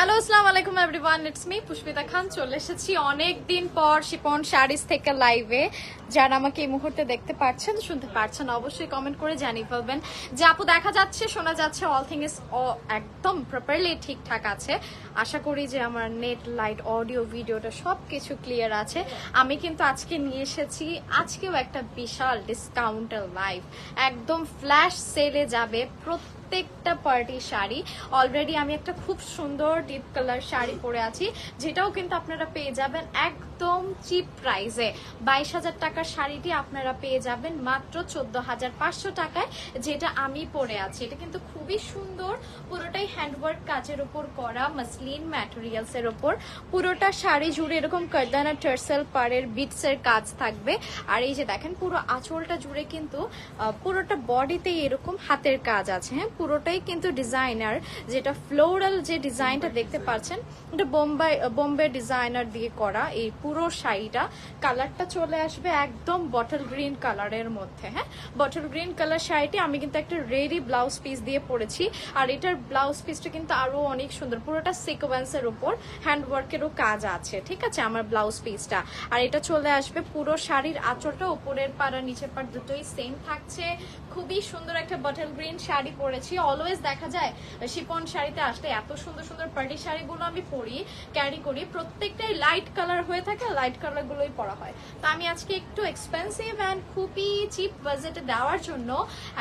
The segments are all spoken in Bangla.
হ্যালো আসসালামু আলাইকুম এভরিওয়ান, ইটস মি পুষ্পিতা খান। চলে এসেছি অনেক দিন পর শিপন শাড়িজ থেকে লাইভে। যারা আমাকে এই মুহূর্তে দেখতে পাচ্ছেন, শুনতে পাচ্ছেন, অবশ্যই কমেন্ট করে জানিয়ে ফেলবেন যে আপু দেখা যাচ্ছে, শোনা যাচ্ছে, অল থিং ইজ একদম প্রপারলি ঠিকঠাক আছে। আশা করি যে আমার নেট, লাইট, অডিও, ভিডিওটা সবকিছু ক্লিয়ার আছে। আমি কিন্তু আজকে নিয়ে এসেছি, আজকেও একটা বিশাল ডিসকাউন্টের লাইভ, একদম ফ্ল্যাশ সেলে যাবে প্রত্যেকটা পার্টি শাড়ি। অলরেডি আমি একটা খুব সুন্দর ডিপ কালার শাড়ি পরে আছি, যেটাও কিন্তু আপনারা পেয়ে যাবেন একদম চিপ প্রাইসে। 22,000 টাকার শাড়িটি আপনারা পেয়ে যাবেন মাত্র 14,500 টাকায়, যেটা আমি পরে আছি। এটা কিন্তু খুবই সুন্দর, পুরোটাই হ্যান্ডওয়ার্ক কাজের উপর করা, মাসলিন ম্যাটেরিয়ালস এর উপর। পুরোটা শাড়ি জুড়ে এরকম কারদানা, টার্সেল, পাড়ের বিটস এর কাজ থাকবে। আর এই যে দেখেন, পুরো আঁচলটা জুড়ে কিন্তু পুরোটা বডিতেই এরকম হাতের কাজ আছে। হ্যাঁ, পুরোটাই কিন্তু ডিজাইনার, যেটা ফ্লোরাল যে ডিজাইনটা দেখতে পাচ্ছেন, এটা বোম্বে ডিজাইনার দিয়ে করা। এই পুরো শাড়িটা কালারটা চলে আসবে একদম বটল গ্রিন কালারের মধ্যে। হ্যাঁ, বটল গ্রিন কালার শাড়িটি আমি কিন্তু একটা রেডি ব্লাউজ পিস দিয়ে পরেছি। আর এটার ব্লাউজ পিসটা কিন্তু আরো অনেক সুন্দর, পুরোটা সিকোয়েন্সের উপর হ্যান্ডওয়ার্কেরও কাজ আছে। ঠিক আছে, আমার ব্লাউজ পিসটা। আর এটা চলে আসবে পুরো শাড়ির আঁচলটা, উপরের পাড় আর নিচের পাড় দুটোই সেম থাকছে। খুবই সুন্দর একটা বটল গ্রিন শাড়ি পরেছি। অলওয়েজ দেখা যায় শিপন শাড়িতে আসলে এত সুন্দর সুন্দর পার্টি শাড়িগুলো আমি পরি, ক্যারি করি, প্রত্যেকটাই লাইট কালার হয়ে থাকে, লাইট কালার গুলোই পরা হয়। তো আমি আজকে একটু এক্সপেন্সিভ অ্যান্ড খুবই চিপ বাজেটে দেওয়ার জন্য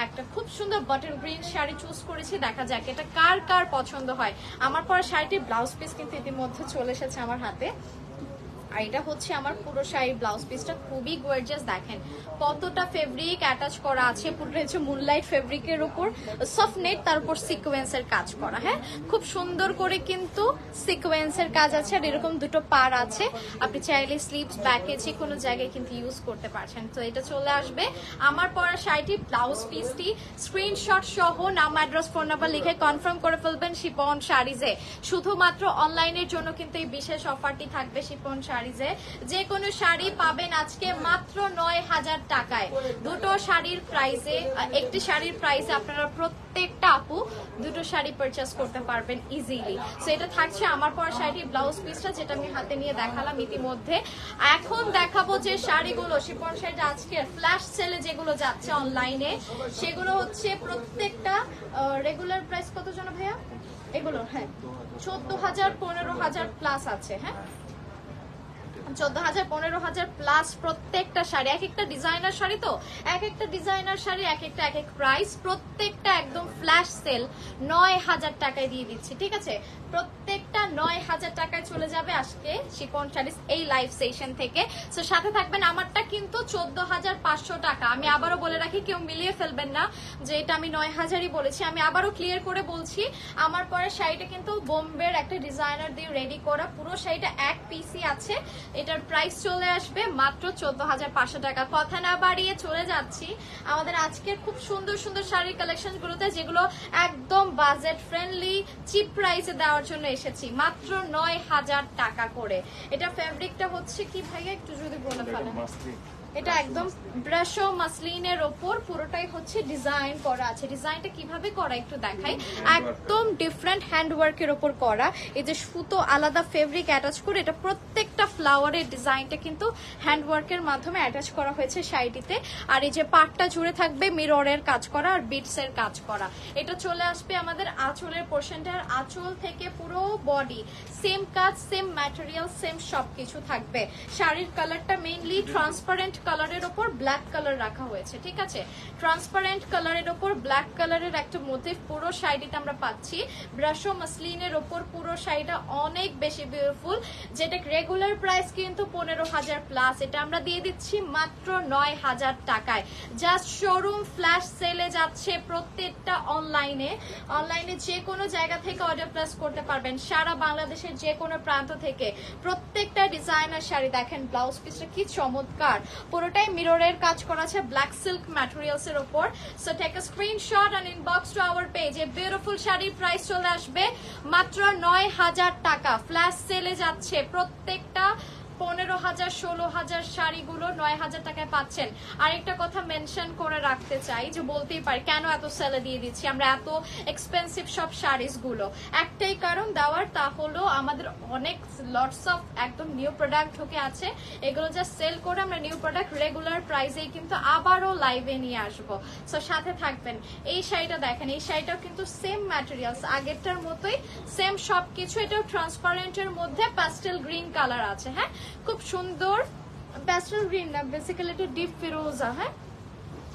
একটা খুব সুন্দর বটল গ্রিন শাড়ি চুজ করেছি। দেখা যাক এটা কার কার পছন্দ হয়। আমার পরা শাড়িটির ব্লাউজ পিস কিন্তু ইতিমধ্যে চলে এসেছে আমার হাতে। আর এটা হচ্ছে আমার পুরো শাড়ির ব্লাউজ পিসটা, খুবই গর্জিয়াস। দেখেন কতটা ফেব্রিক অ্যাটাচ করা আছে, পুরোটা হচ্ছে মুনলাইট ফেব্রিকের উপর সফট নেট, তার উপর সিকোয়েন্সের কাজ করা। হ্যাঁ, খুব সুন্দর করে কিন্তু সিকোয়েন্সের কাজ আছে। আর এরকম দুটো পার আছে, আপনি চাইলে স্লিভস, ব্যাকে যে কোনো জায়গায় কিন্তু ইউজ করতে পারছেন। তো এটা চলে আসবে আমার পরা শাড়িটি, ব্লাউজ পিসটি। স্ক্রিনশট সহ নাম, অ্যাড্রেস, ফোন নাম্বার লিখে কনফার্ম করে ফেলবেন শিপন শাড়িজে। শুধুমাত্র অনলাইনের জন্য কিন্তু এই বিশেষ অফারটি থাকবে শিপন শাড়িজে। যে কোনো শাড়ি পাবেন আজকে মাত্র 9,000 টাকায়। দুটো শাড়ির প্রাইসে, একটি শাড়ির প্রাইসে আপনারা প্রত্যেকটা আপু দুটো শাড়ি পারচেস করতে পারবেন ইজিলি। সো এটা থাকছে আমার পরা শাড়ির ব্লাউজ পিসটা, যেটা আমি হাতে নিয়ে দেখালাম ইতিমধ্যে। এখন দেখাবো যে শাড়িগুলো, শিপন শাড়িটা আজকে ফ্ল্যাশ সেলে যেগুলো যাচ্ছে অনলাইনে, সেগুলো হচ্ছে প্রত্যেকটা রেগুলার প্রাইস কত জন ভাইয়া এগুলো? হ্যাঁ, 14,000, 15,000 প্লাস আছে। হ্যাঁ, 14,000, 15,000 প্লাস প্রত্যেকটা শাড়ি। এক একটা ডিজাইনার শাড়ি, তো এক একটা ডিজাইনার শাড়ি এক একটা এক এক প্রাইস। প্রত্যেকটা একদম ফ্ল্যাশ সেল 9,000 টাকায় দিয়ে দিচ্ছি। ঠিক আছে, প্রত্যেকটা 9,000 টাকায় চলে যাবে আজকে শিপন শাড়ি এই লাইভ সেশন থেকে। সো সাথে থাকবেন। আমারটা কিন্তু 14,500 টাকা। আমি আবারও বলে রাখি, কেউ মিলিয়ে ফেলবেন না যে এটা আমি 9,000ই বলেছি। আমি আবারও ক্লিয়ার করে বলছি, আমার পরে শাড়িটা কিন্তু বোম্বের একটা ডিজাইনার দিয়ে রেডি করা। পুরো শাড়িটা এক পিসি আছে। এটার প্রাইস চলে আসবে মাত্র 14,500 টাকা। কথা না বাড়িয়ে চলে যাচ্ছি আমাদের আজকের খুব সুন্দর সুন্দর শাড়ির কালেকশন গুলোতে, যেগুলো একদম বাজেট ফ্রেন্ডলি, চিপ প্রাইসে দেওয়ার জন্য এসেছি মাত্র 9,000 টাকা করে। এটা ফেব্রিকটা হচ্ছে কি ভাইয়া, একটু যদি বলে ফেলেন। এটা একদম ব্রাশো মাসলিনের ওপর পুরোটাই হচ্ছে ডিজাইন করা আছে। ডিজাইনটা কিভাবে করা একটু দেখাই। একদম ডিফারেন্ট হ্যান্ডওয়ার্কের ওপর করা। এই যে সুতো আলাদা ফেব্রিক অ্যাটাচ করে, এটা প্রত্যেকটা ফ্লাওয়ারের ডিজাইনটা কিন্তু হ্যান্ডওয়ার্কের মাধ্যমে অ্যাটাচ করা হয়েছে শাড়িটিতে। আর এই যে পাটটা জুড়ে থাকবে মিররের কাজ করা আর বিটস এর কাজ করা। এটা চলে আসবে আমাদের আঁচলের পোর্শনটা। আর আঁচল থেকে পুরো বডি সেম কাজ, সেম ম্যাটেরিয়াল, সেম সবকিছু থাকবে। শাড়ির কালারটা মেইনলি ট্রান্সপারেন্ট কালারের ওপর ব্ল্যাক কালার রাখা হয়েছে। ঠিক আছে, ট্রান্সপারেন্ট কালারের ওপর ব্ল্যাক কালারের একটা মোটিভ পুরো শাড়িতে আমরা পাচ্ছি। ব্রাশো মাসলিনের ওপর পুরো শাড়িটা অনেক বেশি বিউটিফুল, যেটা রেগুলার প্রাইস কিন্তু 15,000 প্লাস। এটা আমরা দিয়ে দিচ্ছি মাত্র 9,000 টাকায়। জাস্ট শোরুম ফ্ল্যাশ সেলে যাচ্ছে প্রত্যেকটা অনলাইনে। অনলাইনে যে কোনো জায়গা থেকে অর্ডার প্লেস করতে পারবেন, সারা বাংলাদেশের যে কোনো প্রান্ত থেকে। প্রত্যেকটা ডিজাইনার শাড়ি দেখেন, ব্লাউজ পিসটা কি চমৎকার, পুরোটাই মিররের কাজ করা আছে ব্ল্যাক সিল্ক ম্যাটেরিয়ালস এর উপর। So take a screenshot and inbox to our page. এই বিউটিফুল শাড়ির প্রাইস চলে আসবে মাত্র 9,000 টাকা। ফ্ল্যাশ সেলে যাচ্ছে প্রত্যেকটা 15,000 16,000 শাড়িগুলো 9,000 টাকায় পাচ্ছেন। আরেকটা কথা মেনশন করে রাখতে চাই, যে বলতেই পারি কেন এত সেলে দিয়ে দিচ্ছি আমরা এত এক্সপেন্সিভ সব শাড়িস গুলো, একটাই কারণ দেওয়ার, তা হলো আমাদের অনেক লটস অফ একদম নিউ প্রোডাক্ট ঢুকে আছে, এগুলো জাস্ট সেল করে আমরা নিউ প্রোডাক্ট রেগুলার প্রাইসেই কিন্তু আবারও লাইভে নিয়ে আসবো। সো সাথে থাকবেন। এই শাড়িটা দেখেন, এই শাড়িটাও কিন্তু সেম ম্যাটেরিয়ালস আগেরটার মতোই, সেম সবকিছু। এটাও ট্রান্সপারেন্টের মধ্যে প্যাস্টেল গ্রিন কালার আছে। হ্যাঁ, খুব সুন্দর প্যাস্টেল গ্রিন না, বেসিক্যালি একটু ডিপ ফিরোজা। হ্যাঁ,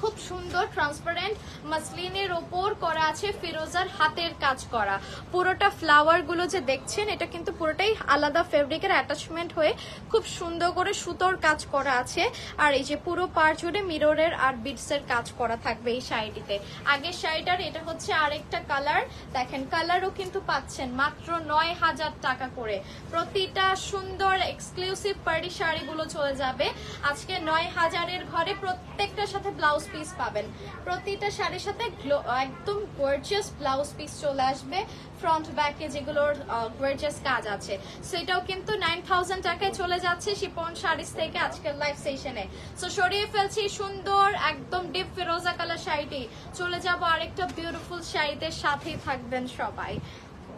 খুব সুন্দর ট্রান্সপারেন্ট মাসলিনের ওপর করা আছে ফিরোজার হাতের কাজ করা। পুরোটা ফ্লাওয়ার গুলো যে দেখছেন এটা কিন্তু পুরোটাই আলাদা ফেব্রিকের অ্যাটাচমেন্ট হয়ে খুব সুন্দর করে সুতোর কাজ করা আছে। আর এই যে পুরো পার জুড়ে মিররের আর বিটস এর কাজ করা থাকবে এই শাড়িটিতে। আগের শাড়িটার এটা হচ্ছে আরেকটা কালার, দেখেন কালারও কিন্তু পাচ্ছেন মাত্র 9,000 টাকা করে। প্রতিটা সুন্দর এক্সক্লুসিভ পার্টি শাড়িগুলো চলে যাবে আজকে 9,000-এর ঘরে। প্রত্যেকটার সাথে ব্লাউজ পিস পাবেন, প্রতিটা শাড়ির সাথে একদম গর্জিয়াস ব্লাউজ পিস চলে আসবে ফ্রন্ট ব্যাকে, যেগুলোর গর্জিয়াস কাজ আছে। সেটাও কিন্তু 9,000 টাকায় চলে যাচ্ছে শিপন শাড়িস থেকে আজকের লাইভ সেশনে। সো সরিয়ে ফেলছি সুন্দর একদম ডিপ ফিরোজা কালার শাড়িটি, চলে যাব আরেকটা বিউটিফুল শাড়িতে, সাথেই থাকবেন সবাই।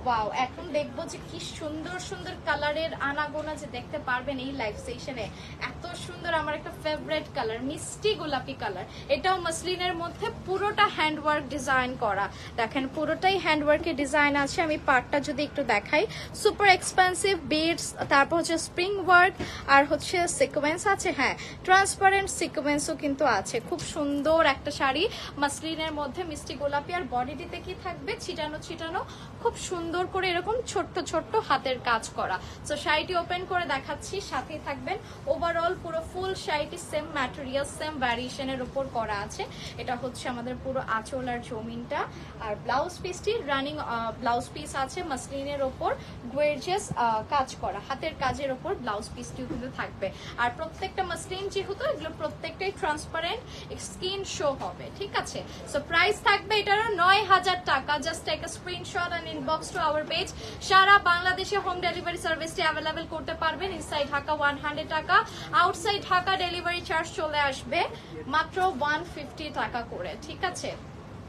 ওয়াও, এখন দেখবো যে কি সুন্দর সুন্দর কালারের আনাগোনা যে দেখতে পারবেন এই লাইভ সেশনে। এত সুন্দর, আমার একটা ফেভারিট কালার মিষ্টি গোলাপি কালার। এটাও মাসলিনের মধ্যে পুরোটা হ্যান্ডওয়ার্ক ডিজাইন করা, দেখেন পুরোটাই হ্যান্ডওয়ার্কের ডিজাইন আছে। আমি পার্টটা যদি একটু দেখাই, সুপার এক্সপেন্সিভ বিডস, তারপর হচ্ছে স্প্রিং ওয়ার্ক আর হচ্ছে সিকোয়েন্স আছে। হ্যাঁ, ট্রান্সপারেন্ট সিকোয়েন্সও কিন্তু আছে। খুব সুন্দর একটা শাড়ি মাসলিনের মধ্যে মিষ্টি গোলাপি, আর বডিটিতে কি থাকবে ছিটানো ছিটানো খুব সুন্দর করে এরকম ছোট্ট ছোট্ট হাতের কাজ করা। তো শাড়িটি ওপেন করে দেখাচ্ছি, সাথেই থাকবেন। ওভারঅল পুরো ফুল শাড়িটি সেম ম্যাটেরিয়াল সেম ভ্যারিয়েশনের উপর করা আছে। এটা হচ্ছে আমাদের পুরো আঁচল আর জমিনটা, আর ব্লাউজ পিসটি রানিং ব্লাউজ পিস আছে মাসলিনের ওপর গর্জিয়াস কাজ করা, হাতের কাজের ওপর ব্লাউজ পিসটিও কিন্তু থাকবে। আর প্রত্যেকটা মাসলিন যেহেতু এগুলো প্রত্যেকটাই ট্রান্সপারেন্ট, স্কিন শো হবে, ঠিক আছে। সো প্রাইস থাকবে এটারও 9,000 টাকা। Just take a screenshot and inbox to our page. সারা বাংলাদেশে হোম ডেলিভারি সার্ভিসটি অ্যাভেলেবল করতে পারবেন। ইনসাইড ঢাকা 100 টাকা, আউটসাইড ঢাকা ডেলিভারি চার্জ চলে আসবে মাত্র 150 টাকা করে, ঠিক আছে।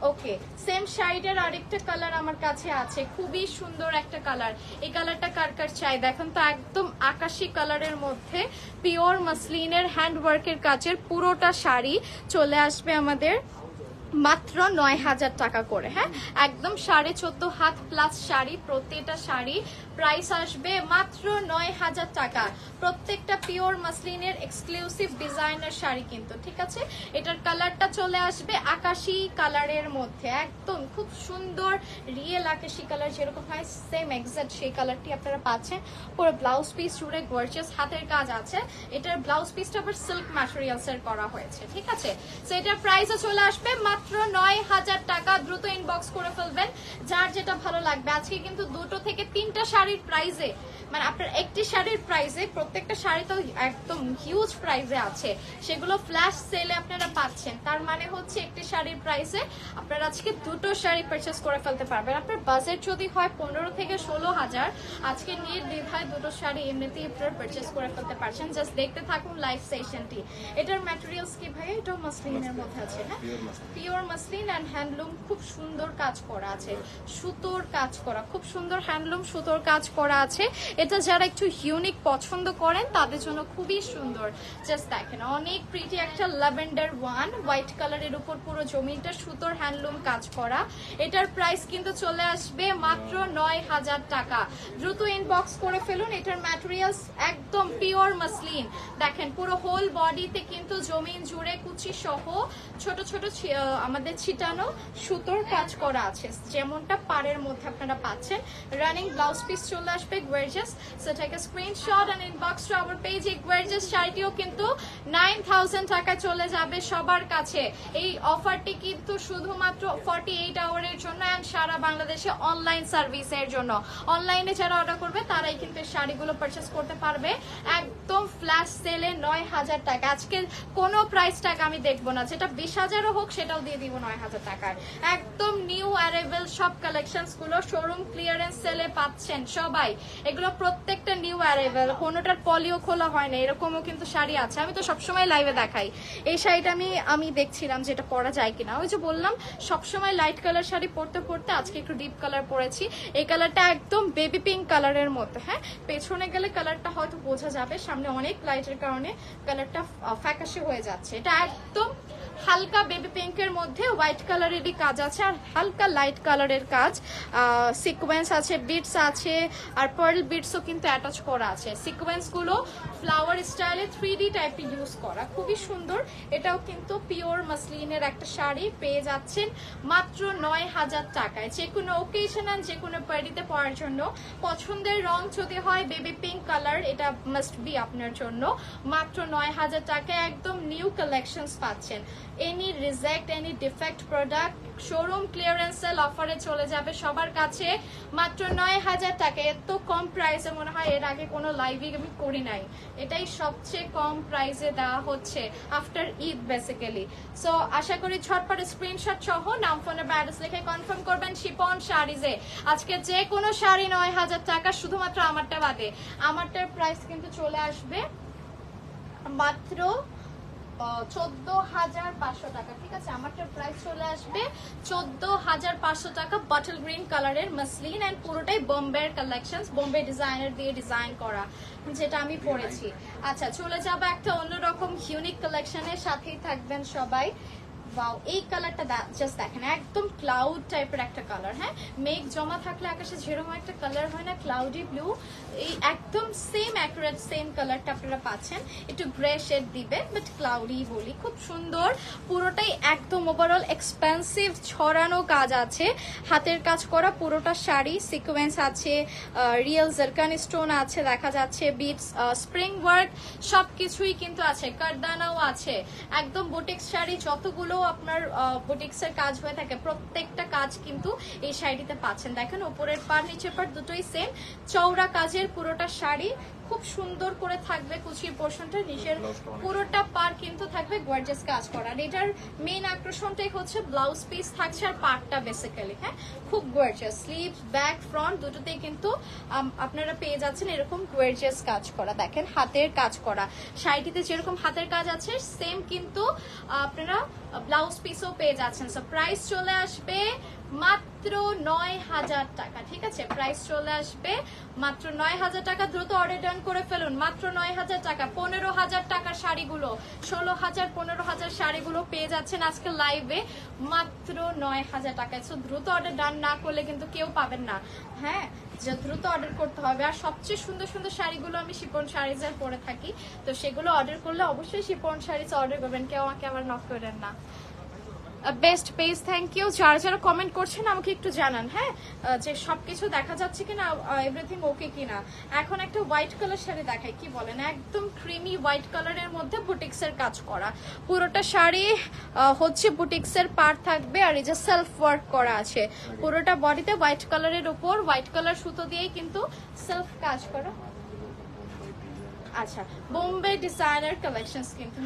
ওকে, সেম শাড়িটার আরেকটা কালার আমার কাছে আছে, খুবই সুন্দর একটা কালার। এই কালারটা কার কার চাই দেখুন তো, একদম আকাশি কালারের মধ্যে পিওর মাসলিনের হ্যান্ডওয়ার্কের কাজের পুরোটা শাড়ি চলে আসবে আমাদের মাত্র 9,000 টাকা করে। হ্যাঁ, একদম 14.5 হাত প্লাস শাড়ি, প্রত্যেকটা শাড়ি প্রাইস আসবে মাত্র 9,000 টাকা। প্রত্যেকটা পিওর মাসলিনের এক্সক্লুসিভ ডিজাইনার শাড়ি কিন্তু, ঠিক আছে। এটার কালারটা চলে আসবে আকাশি কালারের মধ্যে, একদম খুব সুন্দর রিয়েল আকাশি কালার যেরকম হয় সেম এক্সাক্ট সেই কালারটি আপনারা পাচ্ছেন। পুরো ব্লাউজ পিস জুড়ে গর্জিয়াস হাতের কাজ আছে। এটার ব্লাউজ পিসটা আবার সিল্ক ম্যাটেরিয়ালস এর করা হয়েছে, ঠিক আছে। সো এটার প্রাইসও চলে আসবে মাত্র 9,000 টাকা। দ্রুত ইনবক্স করে ফেলবেন যার যেটা ভালো লাগবে। আজকে কিন্তু 2 থেকে 3টা শাড়ির প্রাইসে, মানে আপনার একটি শাড়ির প্রাইসে, প্রত্যেকটা শাড়ি তো একদম হিউজ প্রাইসে আছে, সেগুলো ফ্ল্যাশ সেলে আপনারা পাচ্ছেন। তার মানে হচ্ছে একটি শাড়ির প্রাইসে আপনারা আজকে 2টো শাড়ি পারচেস করে ফেলতে পারবেন। আপনার বাজেট যদি হয় 15 থেকে 16,000, আজকে নির্দ্বিধায় 2টো শাড়ি এমনিতেই আপনারা পারচেস করে ফেলতে পারছেন। জাস্ট দেখতে থাকুন লাইভ সেশনটি। এটার ম্যাটেরিয়ালস কি ভাই? এটাও মাসলিনের মধ্যে আছে। হ্যাঁ, পিওর মাসলিন অ্যান্ড হ্যান্ডলুম, খুব সুন্দর কাজ করা আছে, সুতোর কাজ করা, খুব সুন্দর হ্যান্ডলুম সুতোর কাজ করা আছে। এটা যারা একটু ইউনিক পছন্দ করেন তাদের জন্য খুবই সুন্দর। জাস্ট দেখেন, অনেক প্রিটি একটা ল্যাভেন্ডার ওয়ান হোয়াইট কালারের উপর পুরো জমিটা সুতোর হ্যান্ডলুম কাজ করা। এটার প্রাইস কিন্তু চলে আসবে মাত্র 9,000 টাকা। দ্রুত ইনবক্স করে ফেলুন। এটার ম্যাটেরিয়ালস একদম পিওর মাসলিন। দেখেন পুরো হোল বডিতে কিন্তু জমিন জুড়ে কুচি সহ ছোট ছোট আমাদের ছিটানো সুতোর কাজ করা আছে, যেমনটা পাড়ের মধ্যে আপনারা পাচ্ছেন। রানিং ব্লাউজ পিস চলে আসবে gorgeous. So take a screenshot and inbox to our page. এই গর্জিয়াস শাড়িটিও কিন্তু 9,000 টাকায় চলে যাবে সবার কাছে। এই অফারটি কিন্তু শুধুমাত্র 48 আওয়ারের জন্য এন্ড সারা বাংলাদেশে অনলাইন সার্ভিসের জন্য। অনলাইনে যারা অর্ডার করবে তারাই কিন্তু শাড়িগুলো পারচেস করতে পারবে একদম ফ্ল্যাশ সেলে 9,000 টাকা। আজকে কোনো প্রাইস টাকা আমি দেখবো না, যেটা 20,000ও হোক সেটাও দিয়ে দিব 9000 টাকায়। একদম নিউ অ্যারাইভেল সব কালেকশনস গুলো শোরুম ক্লিয়ারেন্স সেলে পাচ্ছেন সবাই। এগুলো প্রত্যেকটা নিউ অ্যারাইভেল, কোনোটার পলিও খোলা হয় না, এরকমও কিন্তু শাড়ি আছে। আমি তো সবসময় লাইভে দেখাই এই শাড়িটা, আমি দেখছিলাম যে এটা পরা যায় কিনা। ওই যে বললাম সবসময় লাইট কালার শাড়ি পরতে পরতে আজকে একটু ডিপ কালার পরেছি। এই কালারটা একদম বেবি পিঙ্ক কালারের মধ্যে। হ্যাঁ, পেছনে গেলে কালারটা হয়তো বোঝা যাবে, সামনে অনেক লাইটের কারণে কালারটা ফ্যাকাশে হয়ে যাচ্ছে। এটা একদম হালকা বেবি পিঙ্কের মধ্যে হোয়াইট কালারেরই কাজ আছে আর হালকা লাইট কালারের কাজ, সিকোয়েন্স আছে, বিটস আছে আর পার্ল বিটসও কিন্তু অ্যাটাচ করা আছে। সিকোয়েন্স গুলো ফ্লাওয়ার স্টাইলে 3D টাইপে ইউজ করা, খুবই সুন্দর। এটাও কিন্তু পিওর মাসলিনের একটা শাড়ি, পেয়ে যাচ্ছেন মাত্র 9000 টাকায়। যে কোনো ওকেশন আর যে কোনো পার্টিতে পরার জন্য পছন্দের রং যদি হয় বেবি পিঙ্ক কালার, এটা মাস্ট বি আপনার জন্য। মাত্র 9000 টাকায় একদম নিউ কালেকশনস পাচ্ছেন। Any reject, any defect product showroom clearance sale অফারে চলে যাবে সবার কাছে মাত্র 9000 টাকা। এত কম প্রাইসে মনে হয় এর আগে কোনো লাইভে আমি করি নাই, এটাই সবচেয়ে কম প্রাইসে দেওয়া হচ্ছে আফটার ঈদ বেসিক্যালি। সো আশা করি ঝটপট স্ক্রিনশট সহ নাম ফোনে অ্যাড্রেস লিখে কনফার্ম করবেন শিপন শাড়িজে। আজকে যে কোনো শাড়ি 9000 টাকা, শুধুমাত্র আমারটা বাদে। আমারটার প্রাইস কিন্তু চলে আসবে মাত্র 14500 টাকা। ঠিক আছে, আমারটার প্রাইস চলে আসবে 14500 টাকা। বটল গ্রিন কালারের মাসলিন এন্ড পুরোটাই বোম্বে কালেকশন, বোম্বে ডিজাইনার দিয়ে ডিজাইন করা, যেটা আমি পরেছি। আচ্ছা, চলে যাবো একটা অন্যরকম ইউনিক কালেকশনের, সাথেই থাকবেন সবাই। ওয়াও, এই কালারটা জাস্ট দেখেন, একদম ক্লাউড টাইপের একটা কালার। হ্যাঁ, মেঘ জমা থাকলে আকাশে যেরকম একটা কালার হয় না, ক্লাউডি ব্লু, এই একদম সেম অ্যাকুরেট সেম কালারটা আপনারা পাচ্ছেন। একটু গ্রে শেড দিবে বাট ক্লাউডি বলি, খুব সুন্দর। পুরোটাই একদম ওভারঅল এক্সপেন্সিভ ছড়ানো কাজ আছে, হাতের কাজ করা পুরোটা শাড়ি। সিকোয়েন্স আছে, রিয়েল জারকান স্টোন আছে, দেখা যাচ্ছে বিটস, স্প্রিং ওয়ার্ক সবকিছুই কিন্তু আছে, কারদানাও আছে। একদম বুটিক্স শাড়ি যতগুলো আপনার বুটিক্স এর কাজ হয়ে থাকে প্রত্যেকটা কাজ কিন্তু এই শাড়িতে পাচ্ছেন। দেখেন উপরের পার নিচের পার দুটোই সেম চওড়া কাজের পুরোটা শাড়ি, খুব সুন্দর করে থাকবে কুচির পোর্শনটা, নিচের পুরোটা পার কিন্তু থাকবে গর্জিয়াস কাজ করা। আর এটার মেইন আকর্ষণটাই হচ্ছে ব্লাউজ পিস থাকছে আর পার্টটা বেসিক্যালি। হ্যাঁ, খুব গর্জিয়াস, স্লিভ ব্যাক ফ্রন্ট দুটোতেই কিন্তু আপনারা পেয়ে যাচ্ছেন এরকম গর্জিয়াস কাজ করা। দেখেন হাতের কাজ করা, শাড়িটিতে যেরকম হাতের কাজ আছে সেম কিন্তু আপনারা ব্লাউজ পিসও পেয়ে যাচ্ছেন। সো প্রাইস চলে আসবে মাত্র 9000 টাকা। ঠিক আছে, প্রাইস চলে আসবে মাত্র 9000 টাকা। দ্রুত অর্ডার ডান করে ফেলুন, মাত্র 9000 টাকা। 15000 টাকার শাড়িগুলো, 16000 15000 শাড়িগুলো পেয়ে যাচ্ছেন আজকে লাইভে মাত্র 9000 টাকায়। সো দ্রুত অর্ডার ডান না করলে কিন্তু কেউ পাবেন না। হ্যাঁ, যে দ্রুত অর্ডার করতে হবে। আর সবচেয়ে সুন্দর সুন্দর শাড়িগুলো আমি শিপন শাড়িজের পরে থাকি, তো সেগুলো অর্ডার করলে অবশ্যই শিপন শাড়িজ অর্ডার করবেন, কেউ আমাকে আবার নক করেন না। Best page, thank you. যারা যারা কমেন্ট করছেন আমাকে একটু জানান, হ্যাঁ, যে সবকিছু দেখা যাচ্ছে কিনা, এভরিথিং ওকে কিনা। এখন একটা হোয়াইট কালার শাড়ি দেখাই, কি বলেন, একদম ক্রিমি হোয়াইট কালারের মধ্যে বুটিক্স এর কাজ করা। পুরোটা শাড়ি হচ্ছে বুটিক্স এর পার থাকবে আর এই যে সেলফ ওয়ার্ক করা আছে পুরোটা বডিতে হোয়াইট কালারের উপর, হোয়াইট কালার সুতো দিয়েই কিন্তু সেলফ কাজ করা। আচ্ছা, বোম্বে ডিজাইনার কালেকশনস কিন্তু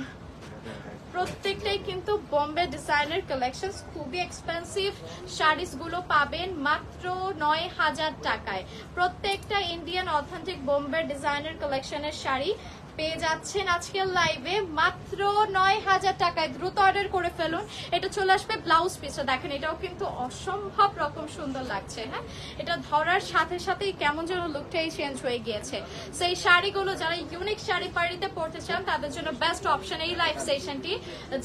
প্রত্যেকটাই কিন্তু বোম্বে ডিজাইনার কালেকশন, খুবই এক্সপেন্সিভ শাড়িস গুলো পাবেন মাত্র 9000 টাকায়। প্রত্যেকটা ইন্ডিয়ান অথেন্টিক বোম্বে ডিজাইনার কালেকশনের শাড়ি পেয়ে যাচ্ছেন আজকের লাইভে মাত্র 9000 টাকায়। দ্রুত অর্ডার করে ফেলুন। এটা চলে আসবে ব্লাউজ পিসটা, দেখেন এটাও কিন্তু অসম্ভব রকম সুন্দর লাগছে। হ্যাঁ, এটা ধরার সাথে সাথেই কেমন যেন লুকটাই চেঞ্জ হয়ে গিয়েছে। সেই শাড়িগুলো যারা ইউনিক শাড়ি পাড়িতে পড়তে চান তাদের জন্য বেস্ট অপশন এই লাইভ সেশনটি,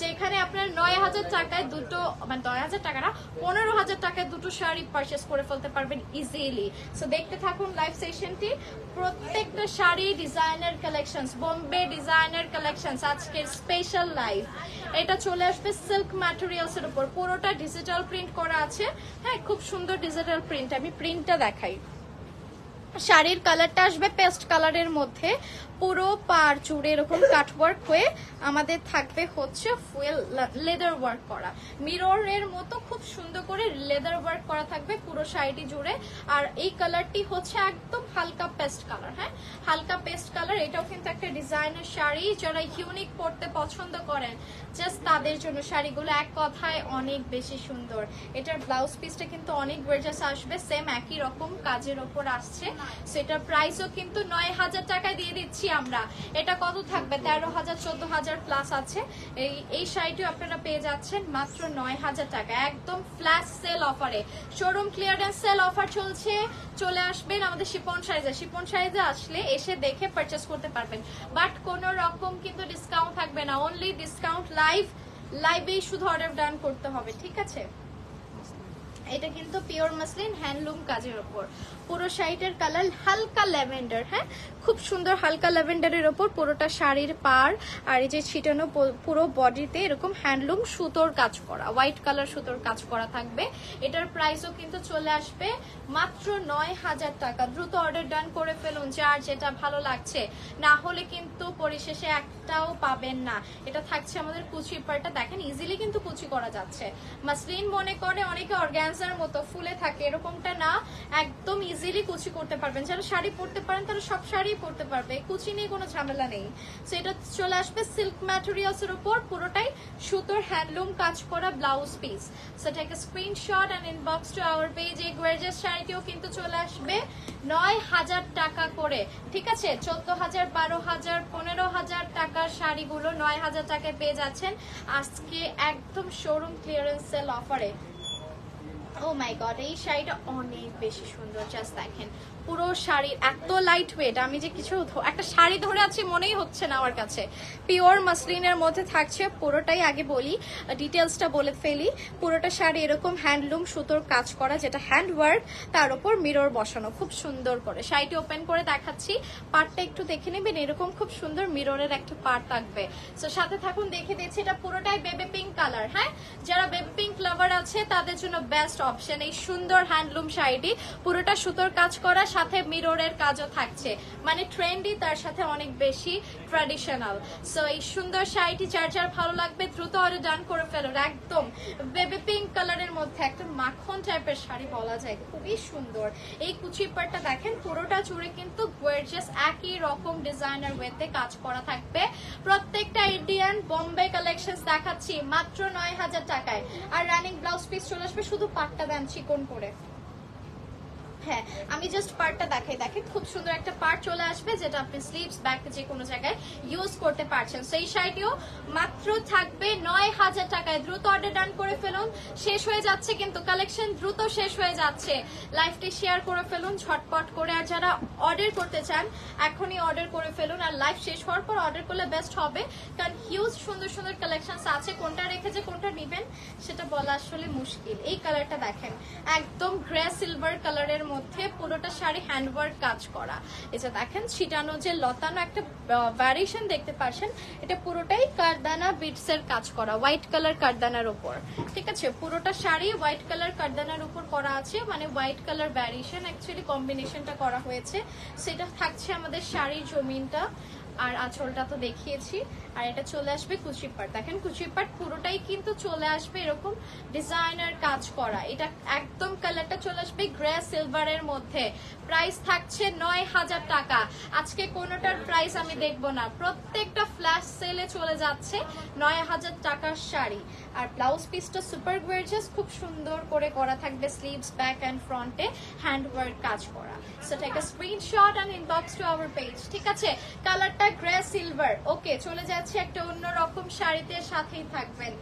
যেখানে আপনার 9000 টাকায় দুটো, মানে 9000 টাকা না, 15000 টাকায় দুটো শাড়ি পারচেস করে ফেলতে পারবেন ইজিলি। সো দেখতে থাকুন লাইভ সেশনটি। প্রত্যেকটা sari designer collections, Bombay designer collections আজকের স্পেশাল লাইভ। এটা চলে আসবে সিল্ক ম্যাটেরিয়ালস এর উপর, পুরোটা ডিজিটাল প্রিন্ট করা আছে। হ্যাঁ, খুব সুন্দর ডিজিটাল প্রিন্ট। আমি প্রিন্টটা দেখাই, শাড়ির কালারটা আসবে পেস্ট কালারের মধ্যে, পুরো পার জুড়ে এরকম কাটওয়ার্ক হয়ে আমাদের থাকবে হচ্ছে ফুয়েল লেদার ওয়ার্ক করা, মিররের মতো খুব সুন্দর করে লেদার ওয়ার্ক করা থাকবে পুরো শাড়িটি জুড়ে। আর এই কালারটি হচ্ছে একদম হালকা পেস্ট কালার, হ্যাঁ হালকা পেস্ট কালার। এটাও কিন্তু একটা ডিজাইনার শাড়ি, যারা ইউনিক পড়তে পছন্দ করেন জাস্ট তাদের জন্য শাড়িগুলো এক কথায় অনেক বেশি সুন্দর। এটার ব্লাউজ পিসটা কিন্তু অনেক গর্জিয়াস আসবে, সেম একই রকম কাজের ওপর আসছে। সেটার প্রাইসও কিন্তু 9000 টাকায় দিয়ে দিচ্ছি আমরা। এটা কত থাকবে 13000 14000 প্লাস আছে। এই শাড়িটিও আপনারা পেয়ে যাচ্ছেন মাত্র 9000 টাকা, একদম ফ্ল্যাশ সেল অফারে, শোরুম ক্লিয়ারেন্স সেল অফার চলছে। চলে আসবেন আমাদের শিপন শাড়িতে, শিপন শাড়িতে আসলে এসে দেখে পারচেস করতে পারবেন, বাট কোনো রকম কিন্তু ডিসকাউন্ট থাকবে না, অনলি ডিসকাউন্ট লাইভেই শুধু অর্ডার ডান করতে হবে, ঠিক আছে। এটা কিন্তু পিওর মাসলিন হ্যান্ডলুম কাজের উপর, পুরো শাড়িটার কালার হালকা ল্যাভেন্ডার, হ্যাঁ খুব সুন্দর হালকা ল্যাভেন্ডারের ওপর পুরোটা শাড়ির পার, আর এই যে ছিটানো পুরো বডিতে এরকম হ্যান্ডলুম সুতোর কাজ করা, হোয়াইট কালার সুতোর কাজ করা থাকবে। এটার প্রাইসও কিন্তু চলে আসবে মাত্র 9000 টাকা। দ্রুত অর্ডার ডান করে ফেলুন যার যেটা ভালো লাগছে, না হলে কিন্তু পরিশেষে একটাও পাবেন না। এটা থাকছে আমাদের কুচির পাড়টা, দেখেন ইজিলি কিন্তু কুচি করা যাচ্ছে। মাসলিন মনে করে অনেকে অর্গানজার মতো ফুলে থাকে, এরকমটা না, একদম ইজিলি কুচি করতে পারবেন। যারা শাড়ি পরতে পারেন তারা সব শাড়ি পরতে পারবে, কুচি নিয়ে কোনো ঝামেলা নেই। সো এটা চলে আসবে সিল্ক ম্যাটেরিয়ালস এর উপর, পুরোটাই সুতোর হ্যান্ডলুম কাজ করা blouse piece. So take a screenshot and inbox to our page. এই গর্জিয়াস শাড়িটিও কিন্তু চলে আসবে 9000 টাকা করে, ঠিক আছে। 14000 12000 15000 টাকার শাড়িগুলো 9000 টাকায় পেয়ে যাচ্ছেন আজকে একদম শোরুম ক্লিয়ারেন্স সেল অফারে। ও মাই গড, এই শাড়িটা অনেক বেশি সুন্দর, জাস্ট দেখেন পুরো শাড়ির এত লাইট ওয়েট, আমি যে কিছু একটা শাড়ি ধরে আছি মনেই হচ্ছে না আমার কাছে। পিওর মাসলিনের মধ্যে থাকছে পুরোটাই, আগে বলি ডিটেলসটা বলে ফেলি। পুরোটা শাড়ি এরকম হ্যান্ডলুম সুতোর কাজ করা, যেটা হ্যান্ড ওয়ার্ক, তার উপর মিরর বসানো খুব সুন্দর করে। শাড়িটি ওপেন করে দেখাচ্ছি, পার্টটা একটু দেখে নেবেন, এরকম খুব সুন্দর মিররের একটা পার্ট থাকবে। তো সাথে থাকুন, দেখে দিচ্ছি। এটা পুরোটাই বেবি পিঙ্ক কালার, হ্যাঁ যারা বেবি পিঙ্ক লাভার আছে তাদের জন্য বেস্ট অপশন এই সুন্দর হ্যান্ডলুম শাড়িটি। পুরোটা সুতোর কাজ করা, সাথে মিররের কাজও থাকছে, মানে ট্রেন্ডি তার সাথে অনেক বেশি ট্র্যাডিশনাল। সো এই সুন্দর শাড়িটি যার যার ভালো লাগবে দ্রুত অর্ডার ডান করে ফেলুন। একদম বেবি পিঙ্ক কালারের মধ্যে একটা মাখন টাইপের শাড়ি বলা যায়, খুবই সুন্দর। এই কুচির পাড়টা দেখেন পুরোটা জুড়ে কিন্তু গর্জিয়াস একই রকম ডিজাইনার ওয়েতে কাজ করা থাকবে। প্রত্যেকটা ইন্ডিয়ান বোম্বে কালেকশন দেখাচ্ছি মাত্র 9000 টাকায়। আর রানিং ব্লাউজ পিস চলে আসবে, শুধু পাটটা দেন চিকন করে। হ্যাঁ আমি জাস্ট পার্টটা দেখাই, দেখেন খুব সুন্দর একটা পার্ট চলে আসবে, যেটা আপনি স্লিভস ব্যাক যে কোনো জায়গায় ইউজ করতে পারছেন। সেই শাড়িটিও মাত্র থাকবে 9000 টাকায়। দ্রুত অর্ডার ডান করে ফেলুন, শেষ হয়ে যাচ্ছে কিন্তু কালেকশন, দ্রুত শেষ হয়ে যাচ্ছে। লাইভটি শেয়ার করে ফেলুন ঝটপট করে, আর যারা অর্ডার করতে চান এখনই অর্ডার করে ফেলুন। আর লাইভ শেষ হওয়ার পর অর্ডার করলে বেস্ট হবে, কারণ হিউজ সুন্দর সুন্দর কালেকশন আছে, কোনটা রেখে যে কোনটা নেবেন সেটা বলা আসলে মুশকিল। এই কালারটা দেখেন, একদম গ্রে সিলভার কালারের মধ্যে পুরোটা শাড়ি হ্যান্ডওয়ার্ক কাজ করা। এই যে দেখেন ছিটানো যে লতানো একটা ভ্যারিয়েশন দেখতে পাচ্ছেন, এটা পুরোটাই কারদানা বিটস এর কাজ করা, হোয়াইট কালার কারদানার উপর, ঠিক আছে। পুরোটা শাড়ি হোয়াইট কালার কারদানার উপর করা আছে, মানে হোয়াইট কালার ভ্যারিয়েশন অ্যাকচুয়ালি কম্বিনেশনটা করা হয়েছে। সেটা থাকছে আমাদের শাড়ির জমিনটা, আর আঁচলটা তো দেখিয়েছি। আর এটা চলে আসবে কুচির পাট, দেখেন কুচির পাট পুরোটাই কিন্তু চলে আসবে এরকম ডিজাইনার কাজ করা। এটা একদম কালারটা চলে আসবে গ্রে সিলভারের মধ্যে। প্রাইস থাকছে 9000 টাকা। আজকে কোনোটার প্রাইস আমি দেখবো না, প্রত্যেকটা ফ্ল্যাশ সেলে চলে যাচ্ছে 9000 টাকার শাড়ি। আর ব্লাউজ পিসটা সুপার গর্জিয়াস, খুব সুন্দর করে করা থাকবে, স্লিভস ব্যাক এন্ড ফ্রন্টে হ্যান্ড ওয়ার্ক কাজ করা। So take a screenshot and inbox to our page, ঠিক আছে। কালারটা গ্রে সিলভার, ওকে। চলে যাচ্ছে একটা অন্যরকম শাড়িতে, সাথেই থাকবেন।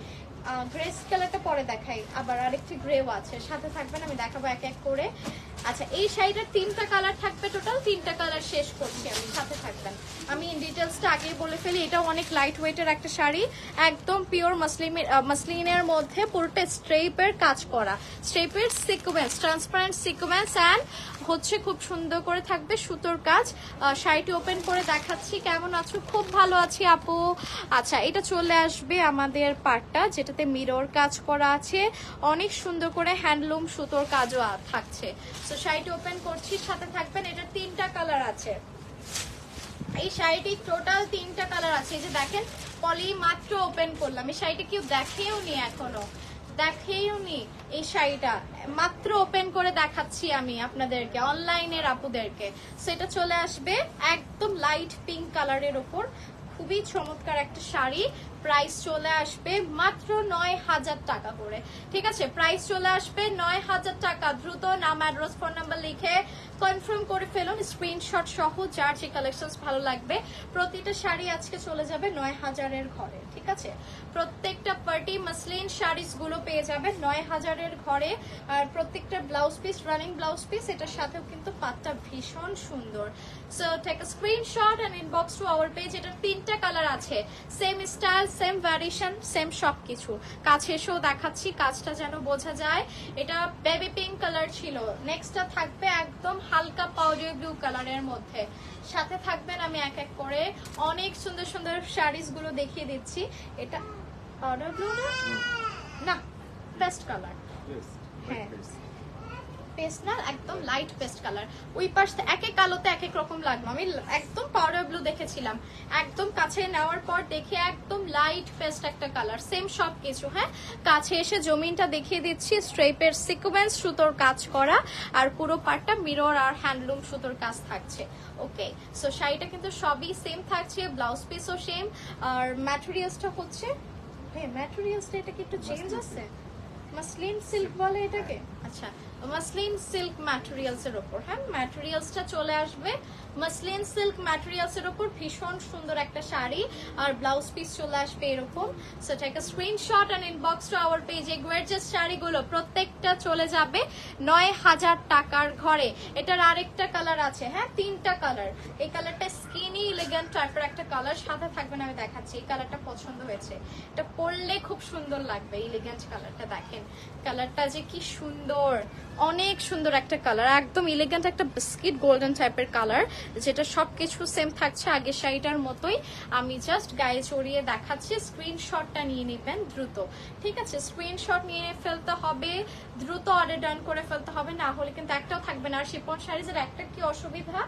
গ্রে কালারটা পরে দেখাই, আবার আরেকটি গ্রেও আছে, সাথে থাকবেন, আমি দেখাবো এক এক করে। আচ্ছা এই শাড়িটার 3টা কালার থাকবে, টোটাল 3টা কালার শেষ করছি আমি, সাথে থাকবেন। আমি ইন ডিটেলসটা আগেই বলে ফেলি, এটাও অনেক লাইট ওয়েটের একটা শাড়ি, একদম পিওর মাসলিনের মধ্যে পুরোটা স্ট্রেপের কাজ করা, স্ট্রেপের সিকোয়েন্স, ট্রান্সপারেন্ট সিকোয়েন্স অ্যান্ড হচ্ছে খুব সুন্দর করে থাকবে সুতোর কাজ। শাড়িটি ওপেন করে দেখাচ্ছি। কেমন আছো? খুব ভালো আছি আপু। আচ্ছা, এটা চলে আসবে আমাদের পার্টটা, যেটাতে মিরর কাজ করা আছে, অনেক সুন্দর করে হ্যান্ডলুম সুতোর কাজও থাকছে। তো শাড়িটি ওপেন করছি, সাথে থাকবেন। এটা 3টা কালার আছে, এই শাড়িটি টোটাল 3টা কালার আছে। এই যে দেখেন, পলি মাত্র ওপেন করলাম, এই শাড়িটা কেউ দেখেও নি, এখনো দেখেও নি। এই শাড়িটা মাত্র ওপেন করে দেখাচ্ছি আমি আপনাদেরকে, অনলাইনের আপুদেরকে। সেটা চলে আসবে একদম লাইট পিঙ্ক কালারের ওপর, খুবই চমৎকার একটা শাড়ি। প্রাইস চলে আসবে মাত্র 9,000 টাকা করে। ঠিক আছে, প্রাইস চলে আসবে 9,000 টাকা। দ্রুত নাম, অ্যাড্রেস, ফোন নাম্বার লিখে কনফার্ম করে ফেলুন, স্ক্রিনশট সহ, যার যে কালেকশন ভালো লাগবে। প্রতিটা শাড়ি আজকে চলে যাবে 9,000-এর ঘরে। ঠিক আছে, প্রত্যেকটা পার্টি মাসলিন শাড়িস গুলো পেয়ে যাবে 9,000-এর ঘরে। আর প্রত্যেকটা blouse piece running blouse piece, এটার সাথেও কিন্তু পাটটা ভীষণ সুন্দর। So take a screenshot and inbox to our page. এটার 3টা কালার আছে, same style, same variation, same সবকিছু। কাছে এসেও দেখাচ্ছি, কাজটা যেন বোঝা যায়। এটা বেবি পিঙ্ক কালার ছিল, নেক্সটটা থাকবে একদম হালকা পাউডার ব্লু কালারের মধ্যে। সাথে থাকবেন, আমি এক এক করে অনেক সুন্দর সুন্দর শাড়িস গুলো দেখিয়ে দিচ্ছি। এটা পাউডার ব্লু না, পেস্ট কালার, হ্যাঁ পেস্ট না, একদম লাইট পেস্ট কালার। ওই পাশ এক এক আলোতে এক এক রকম লাগলো, আমি একদম পাউডার ব্লু দেখেছিলাম, একদম কাছে নেওয়ার পর দেখে একদম লাইট পেস্ট একটা কালার, সেম সব কিছু। হ্যাঁ, কাছে এসে জমিনটা দেখিয়ে দিচ্ছি, স্ট্রেপের সিকোয়েন্স সুতোর কাজ করা, আর পুরো পার্টটা মিরর আর হ্যান্ডলুম সুতোর কাজ থাকছে। ওকে, সো শাড়িটা কিন্তু সবই সেম থাকছে, ব্লাউজ পিসও সেম। আর ম্যাটেরিয়ালসটা হচ্ছে, হ্যাঁ ম্যাটেরিয়ালসটা এটা কি একটু চেঞ্জ আছে, মাসলিন সিল্ক বলে এটাকে। আচ্ছা, মাসলিন সিল্ক ম্যাটেরিয়ালস এর উপর, হ্যাঁ ম্যাটেরিয়ালসটা চলে আসবে মাসলিন সিল্ক ম্যাটেরিয়ালস এর উপর। ভীষণ সুন্দর একটা শাড়ি, আর ব্লাউজ পিস চলে আসবে এরকম। So take a screenshot and inbox to our page. এই গর্জিয়াস শাড়িগুলো প্রত্যেকটা চলে যাবে 9,000 টাকার ঘরে। এটার আরেকটা কালার আছে, হ্যাঁ 3টা কালার। এই কালারটা স্কিনি এলিগেন্ট টাইপের একটা কালার, সাথে থাকবেন, আমি দেখাচ্ছি। এই কালারটা পছন্দ হয়েছে, এটা পরলে খুব সুন্দর লাগবে। এলিগেন্ট কালারটা দেখেন, কালারটা যে কি সুন্দর, অনেক সুন্দর একটা কালার, একদম এলিগেন্ট একটা বিস্কিট গোল্ডেন টাইপের কালার, যেটা সবকিছু সেম থাকছে আগের শাড়িটার মতোই। আমি জাস্ট গায়ে চড়িয়ে দেখাচ্ছি, স্ক্রিনশটটা নিয়ে নেবেন দ্রুত। ঠিক আছে, স্ক্রিনশট নিয়ে ফেলতে হবে, দ্রুত অর্ডার ডান করে ফেলতে হবে, না হলে কিন্তু একটাও থাকবে না। আর শিপন শাড়িজের একটা কি অসুবিধা,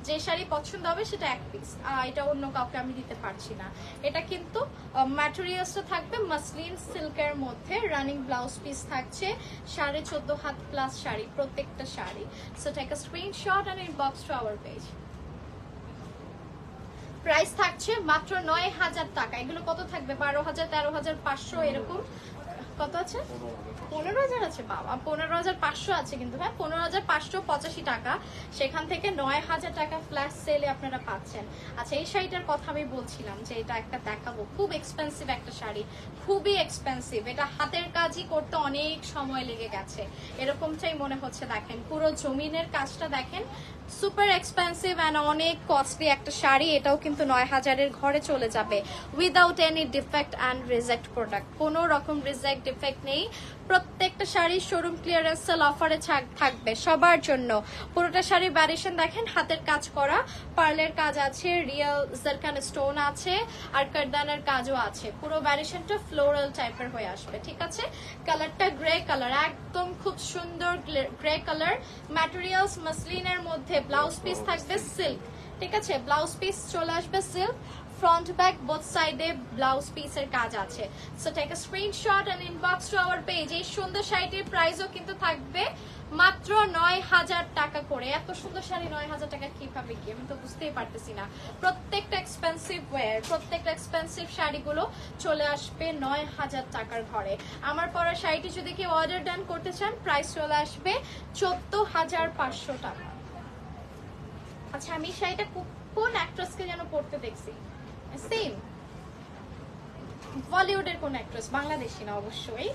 যে শাড়ি পছন্দ হবে সেটা এক পিস, এটা অন্য কাউকে আমি দিতে পারছি না। এটা কিন্তু ম্যাটেরিয়ালসটা থাকবে মাসলিন সিল্কের মধ্যে, রানিং ব্লাউজ পিস থাকছে, 14.5 হাত প্লাস শাড়ি প্রত্যেকটা শাড়ি। So take a screenshot and inbox to our page. Price থাকছে মাত্র 9,000 টাকা। এগুলো কত থাকবে? 12,000, 13,500 এরকম। কত আছে? 15,000 আছে বাবা, 15,500 আছে কিন্তু। হ্যাঁ, 15,585 টাকা, সেখান থেকে 9,000 টাকা ফ্ল্যাশ সেলে আপনারা পাচ্ছেন। আচ্ছা, এই শাড়িটার কথা আমি বলছিলাম যে এটা একটা দেখাবো, খুব এক্সপেন্সিভ একটা শাড়ি, খুবই এক্সপেন্সিভ। এটা হাতের কাজই করতে অনেক সময় লেগে গেছে, এরকমটাই মনে হচ্ছে। দেখেন পুরো জমিনের কাজটা দেখেন, সুপার এক্সপেন্সিভ অ্যান্ড অনেক কস্টলি একটা শাড়ি। এটাও কিন্তু 9,000-এর ঘরে চলে যাবে without any defect and reject product. কোনো রকম রিজেক্ট ডিফেক্ট নেই। প্রত্যেকটা শাড়ি শোরুম ক্লিয়ারেন্স সেল অফারে থাকবে সবার জন্য। পুরোটা শাড়ি ভ্যারিয়েশন দেখেন, হাতের কাজ করা, পার্লের কাজ আছে, রিয়েল জারকান স্টোন আছে, আর কারদানের কাজও আছে। পুরো ভ্যারিয়েশনটা ফ্লোরাল টাইপের হয়ে আসবে। ঠিক আছে, কালারটা গ্রে কালার, একদম খুব সুন্দর গ্রে কালার। ম্যাটেরিয়ালস মাসলিনের মধ্যে, ব্লাউজ পিস থাকবে সিল্ক। ঠিক আছে, ব্লাউজ পিস চলে আসবে সিল্ক, ফ্রন্ট ব্যাক বোথ সাইডে ব্লাউজ পিসের কাজ আছে। So take a screenshot and inbox to our page. এই সুন্দর শাড়িটির প্রাইসও কিন্তু থাকবে মাত্র 9,000 টাকা করে। এত সুন্দর শাড়ি 9,000 টাকা কিভাবে কি, আমি তো বুঝতেই পারতেছি না। প্রত্যেকটা এক্সপেন্সিভ ওয়্যার, প্রত্যেকটা এক্সপেন্সিভ শাড়িগুলো চলে আসবে 9,000 টাকার ঘরে। আমার পরা শাড়িটি যদি কেউ অর্ডার ডান করতে চান, প্রাইস চলে আসবে 14,500 টাকা। আচ্ছা, আমি শাড়িটা কোন অ্যাক্ট্রেসকে যেন পড়তে দেখছি, সেম বলিউডের কোন অ্যাক্ট্রেস, বাংলাদেশি না অবশ্যই।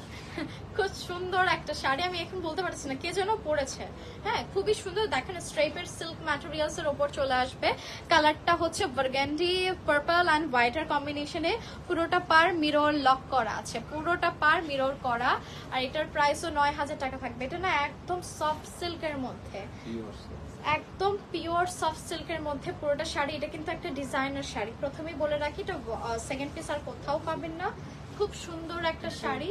খুব সুন্দর একটা শাড়ি, আমি এখন বলতে পারছি না কে যেন পরেছে। হ্যাঁ, খুবই সুন্দর। দেখেন স্ট্রেপের সিল্ক ম্যাটেরিয়ালস এর উপর চলে আসবে। কালারটা হচ্ছে বার্গান্ডি পার্পল অ্যান্ড হোয়াইটের কম্বিনেশনে। পুরোটা পার মিরর লক করা আছে, পুরোটা পার মিরর করা। আর এটার প্রাইসও 9000 টাকা থাকবে। এটা না একদম সফট সিল্কের মধ্যে, একদম পিওর সফট সিল্কের মধ্যে পুরোটা শাড়ি। এটা কিন্তু একটা ডিজাইনার শাড়ি, প্রথমেই বলে রাখি, এটা সেকেন্ড পিস আর কোথাও পাবেন না। খুব সুন্দর একটা শাড়ি,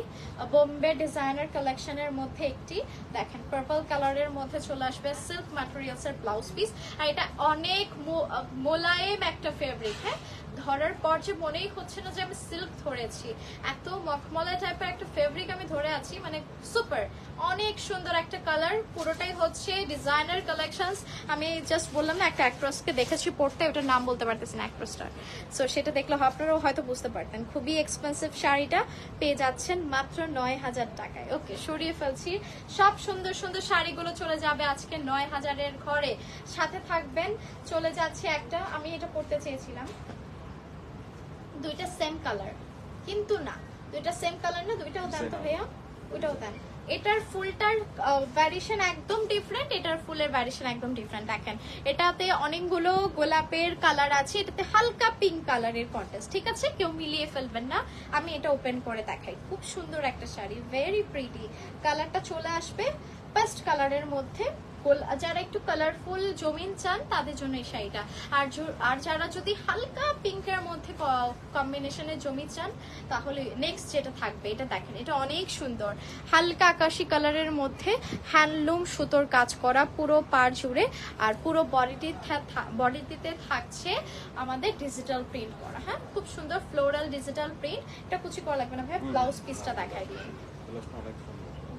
বোম্বে ডিজাইনার কালেকশনের মধ্যে একটি। দেখেন পার্পল কালারের মধ্যে চলে আসবে সিল্ক ম্যাটেরিয়ালস এর ব্লাউজ পিস। আর এটা অনেক মোলায়েম একটা ফেব্রিক। হ্যাঁ, ধরার পর যে মনেই হচ্ছে না যে আমি সিল্ক ধরেছি, এত মখমলা টাইপের একটা ফেব্রিক আমি ধরে আছি, মানে সুপার। অনেক সুন্দর একটা কালার, পুরোটাই হচ্ছে ডিজাইনার কালেকশনস। আমি জাস্ট বললাম না একটা অ্যাক্ট্রেসকে দেখেছি পড়তে, ওটার নাম বলতে পারতেছি না অ্যাক্ট্রেসটার, সো সেটা দেখলে আপনারাও হয়তো বুঝতে পারতেন। খুবই এক্সপেন্সিভ শাড়িটা পেয়ে যাচ্ছেন মাত্র 9000 টাকায়। ওকে, সরিয়ে ফেলছি। সব সুন্দর সুন্দর শাড়িগুলো চলে যাবে আজকে 9000-এর ঘরে। সাথে থাকবেন, চলে যাচ্ছে একটা, আমি এটা পড়তে চেয়েছিলাম, দুইটা সেম কালার কিন্তু না, দুইটা সেম কালার না, দুইটাও দেন তো ভাইয়া, ওইটাও দেন। এটার ফুলটার ভ্যারিয়েশন একদম ডিফারেন্ট, এটার ফুলের ভ্যারিয়েশন একদম ডিফারেন্ট। দেখেন এটাতে অনেকগুলো গোলাপের কালার আছে, এটাতে হালকা পিঙ্ক কালারের কন্ট্রাস্ট। ঠিক আছে, কেউ মিলিয়ে ফেলবেন না। আমি এটা ওপেন করে দেখাই। খুব সুন্দর একটা শাড়ি, ভেরি প্রিটি। কালারটা চলে আসবে পেস্ট কালারের মধ্যে। যারা একটু কালারফুল জমিন চান তাদের জন্য এই শাড়িটা। আর যারা যদি হালকা পিঙ্কের মধ্যে কম্বিনেশনে জমি চান, তাহলে নেক্সট যেটা থাকবে এটা দেখেন, এটা অনেক সুন্দর। হালকা আকাশি কালারের মধ্যে হ্যান্ডলুম সুতোর কাজ করা পুরো পাড় জুড়ে। আর পুরো বডিতে থাকছে আমাদের ডিজিটাল প্রিন্ট করা। হ্যাঁ, খুব সুন্দর ফ্লোরাল ডিজিটাল প্রিন্ট। এটা কুচি করা লাগবে না ভাই, ব্লাউজ পিসটা দেখাই দিই।